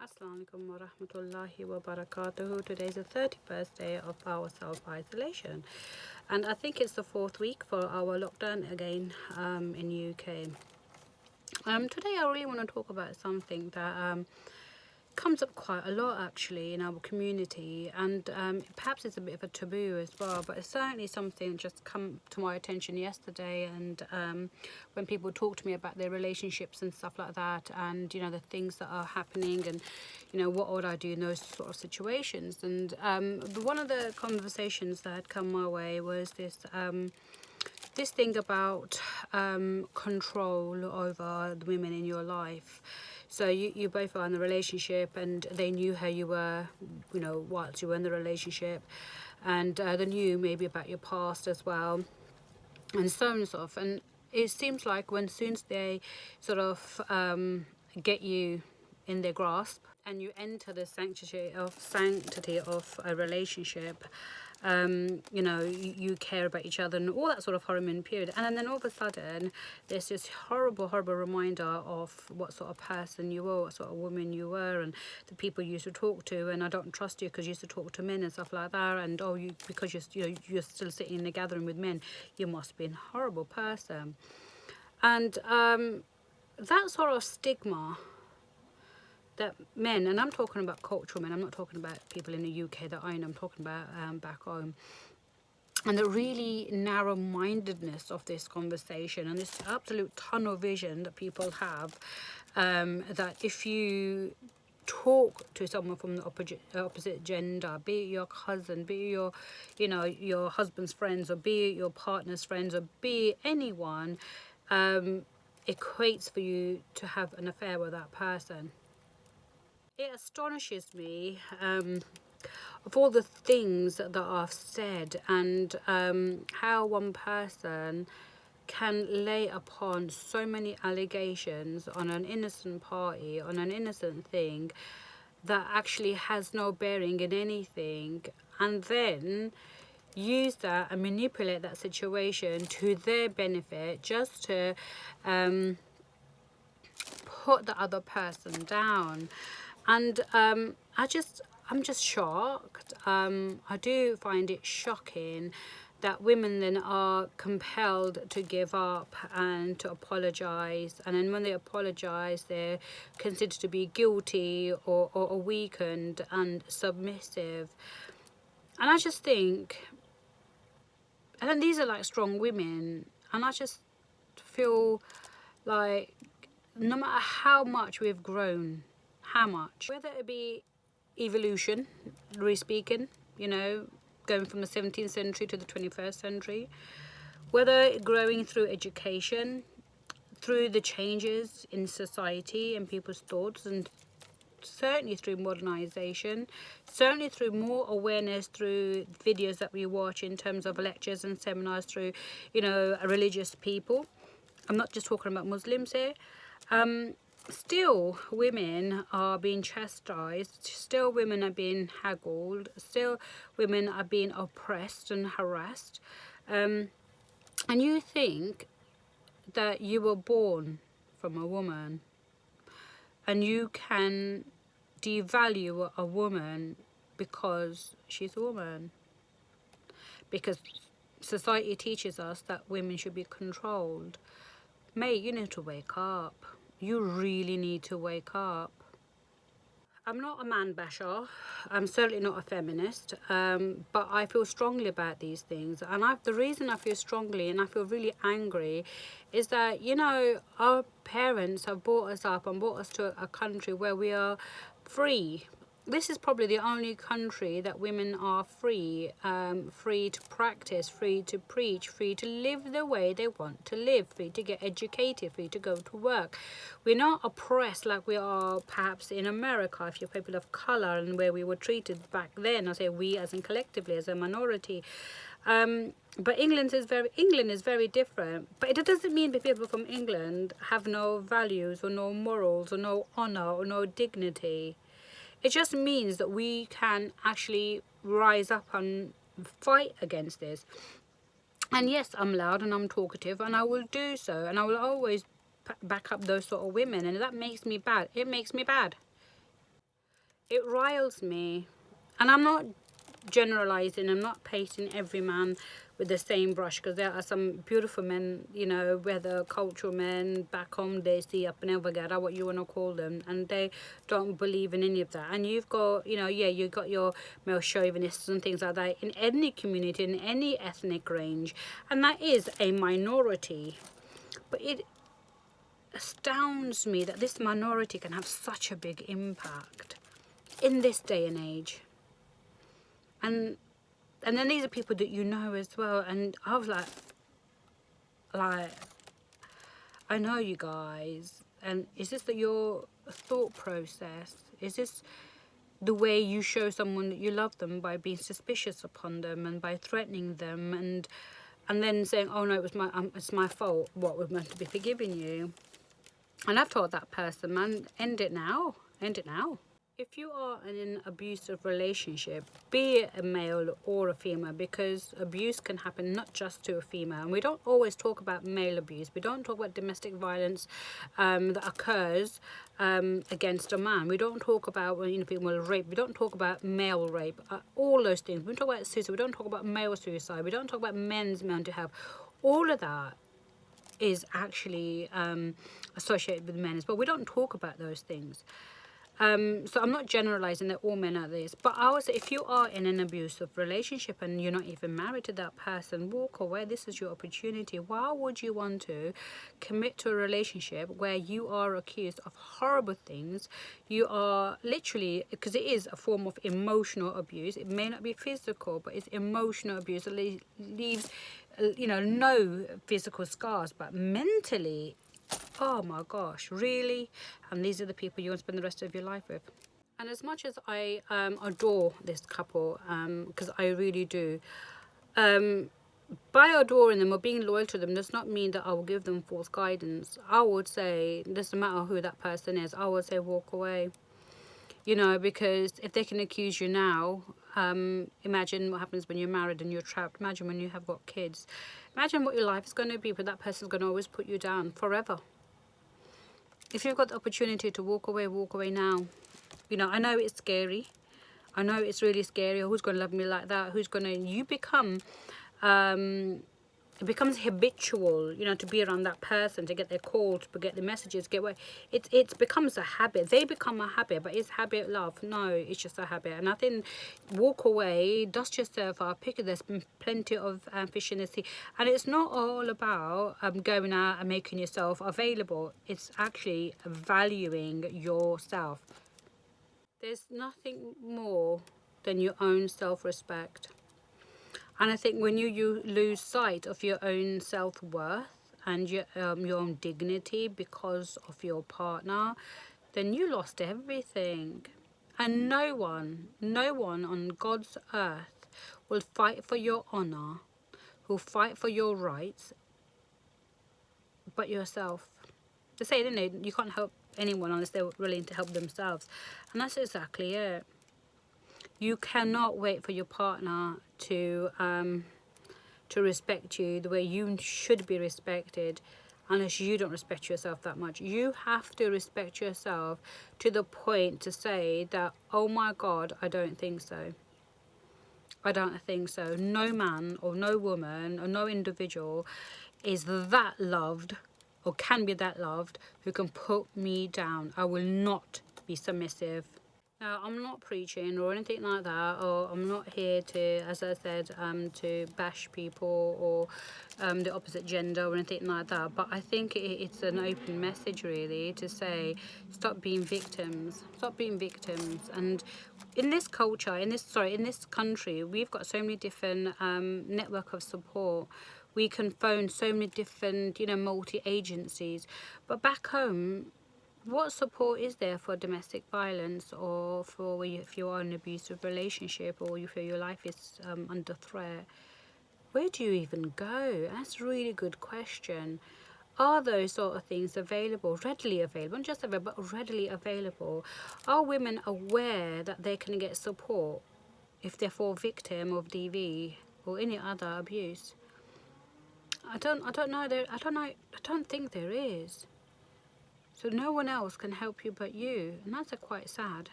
Assalamu alaikum wa rahmatullahi wa barakatuhu. Today's the 31st day of our self-isolation, and I think it's the 4th week for our lockdown again in UK. Today I really want to talk about something that comes up quite a lot actually in our community, and perhaps it's a bit of a taboo as well, but it's certainly something that just come to my attention yesterday. And when people talk to me about their relationships and stuff like that, and you know, the things that are happening, and you know, what would I do in those sort of situations. And one of the conversations that had come my way was this thing about control over the women in your life. So you both are in the relationship, and they knew how you were, you know, whilst you were in the relationship, and they knew maybe about your past as well, and so on and so forth. And it seems like when soon as they sort of get you in their grasp, and you enter the sanctity of a relationship, you know, you care about each other and all that sort of honeymoon period, and then all of a sudden there's this horrible reminder of what sort of person you were, what sort of woman you were, and the people you used to talk to, and I don't trust you because you used to talk to men and stuff like that, and oh, you, because you're still sitting in a gathering with men, you must be a horrible person. And that sort of stigma that men, and I'm talking about cultural men, I'm not talking about people in the UK that I know, I'm talking about back home, and the really narrow-mindedness of this conversation, and this absolute tunnel vision that people have, that if you talk to someone from the opposite gender, be it your cousin, be it your, you know, your husband's friends, or be it your partner's friends, or be it anyone, equates for you to have an affair with that person. It astonishes me of all the things that are said, and how one person can lay upon so many allegations on an innocent party, on an innocent thing that actually has no bearing in anything, and then use that and manipulate that situation to their benefit, just to put the other person down. And I'm just shocked. I do find it shocking that women then are compelled to give up and to apologize, and then when they apologize, they're considered to be guilty or weakened and submissive. And I just think, and then these are like strong women, and I just feel like no matter how much we've grown, how much, whether it be evolutionary speaking, you know, going from the 17th century to the 21st century, whether growing through education, through the changes in society and people's thoughts, and certainly through modernization, certainly through more awareness through videos that we watch in terms of lectures and seminars through, you know, religious people. I'm not just talking about Muslims here. Still women are being chastised, still women are being haggled, still women are being oppressed and harassed, and you think that you were born from a woman, and you can devalue a woman because she's a woman, because society teaches us that women should be controlled. Mate, you need to wake up. You really need to wake up. I'm not a man basher. I'm certainly not a feminist, but I feel strongly about these things. And the reason I feel strongly and I feel really angry is that, you know, our parents have brought us up and brought us to a country where we are free. This is probably the only country that women are free, free to practice, free to preach, free to live the way they want to live, free to get educated, free to go to work. We're not oppressed like we are perhaps in America, if you're people of color, and where we were treated back then. I say we as in collectively as a minority. But England is very different. But it doesn't mean that people from England have no values or no morals or no honor or no dignity. It just means that we can actually rise up and fight against this. And yes, I'm loud and I'm talkative, and I will do so, and I will always back up those sort of women, and that makes me bad. It makes me bad. it riles me. And I'm not generalizing, I'm not painting every man with the same brush, because there are some beautiful men, you know, whether cultural men back home, they see up and over Gada, what you want to call them, and they don't believe in any of that. And you've got, you know, yeah, you've got your male chauvinists and things like that in any community, in any ethnic range, and that is a minority. But it astounds me that this minority can have such a big impact in this day and age. And then these are people that you know as well, and I was like I know you guys, and is this your thought process? Is this the way you show someone that you love them, by being suspicious upon them and by threatening them, and then saying, oh no, it's my fault, what was meant to be forgiving you? And I've told that person, man, end it now. If you are in an abusive relationship, be it a male or a female, because abuse can happen not just to a female. And we don't always talk about male abuse. We don't talk about domestic violence that occurs against a man. We don't talk about, you know, female rape. We don't talk about male rape. All those things. We don't talk about suicide. We don't talk about male suicide. We don't talk about men's mental health. All of that is actually associated with men as well. We don't talk about those things. So I'm not generalizing that all men are this, but I would say if you are in an abusive relationship and you're not even married to that person, walk away. This is your opportunity. Why would you want to commit to a relationship where you are accused of horrible things? You are literally, because it is a form of emotional abuse. It may not be physical, but it's emotional abuse. It leaves, you know, no physical scars, but mentally, oh my gosh, really? And these are the people you want to spend the rest of your life with. And as much as I adore this couple, because I really do, by adoring them or being loyal to them does not mean that I will give them false guidance. I would say, doesn't matter who that person is, I would say walk away. You know, because if they can accuse you now, imagine what happens when you're married and you're trapped. Imagine when you have got kids. Imagine what your life is going to be, but that person's going to always put you down forever. If you've got the opportunity to walk away now. You know, I know it's scary. I know it's really scary. Who's going to love me like that? You become, it becomes habitual, you know, to be around that person, to get their calls, to get the messages, get what it becomes a habit. They become a habit, but is habit love? No, it's just a habit. And I think walk away, dust yourself up, pick it. There's plenty of fish in the sea, and it's not all about going out and making yourself available. It's actually valuing yourself. There's nothing more than your own self-respect. And I think when you lose sight of your own self-worth and your own dignity because of your partner, then you lost everything. And no one on God's earth will fight for your honor, will fight for your rights, but yourself. They say, you can't help anyone unless they're willing to help themselves. And that's exactly it. You cannot wait for your partner to respect you the way you should be respected unless you don't respect yourself that much. You have to respect yourself to the point to say that, oh my God, I don't think so. I don't think so. No man or no woman or no individual is that loved or can be that loved who can put me down. I will not be submissive. Now, I'm not preaching or anything like that, or I'm not here to, as I said, to bash people or the opposite gender or anything like that. But I think it's an open message, really, to say, stop being victims. Stop being victims. And in this culture, in this country, we've got so many different network of support. We can phone so many different, multi-agencies. But back home, what support is there for domestic violence, or for if you are in an abusive relationship, or you feel your life is under threat? Where do you even go? That's a really good question. Are those sort of things available, readily available, not just available, but readily available? Are women aware that they can get support if they fall victim of DV or any other abuse? I don't know. I don't think there is. So no one else can help you but you, and that's quite sad.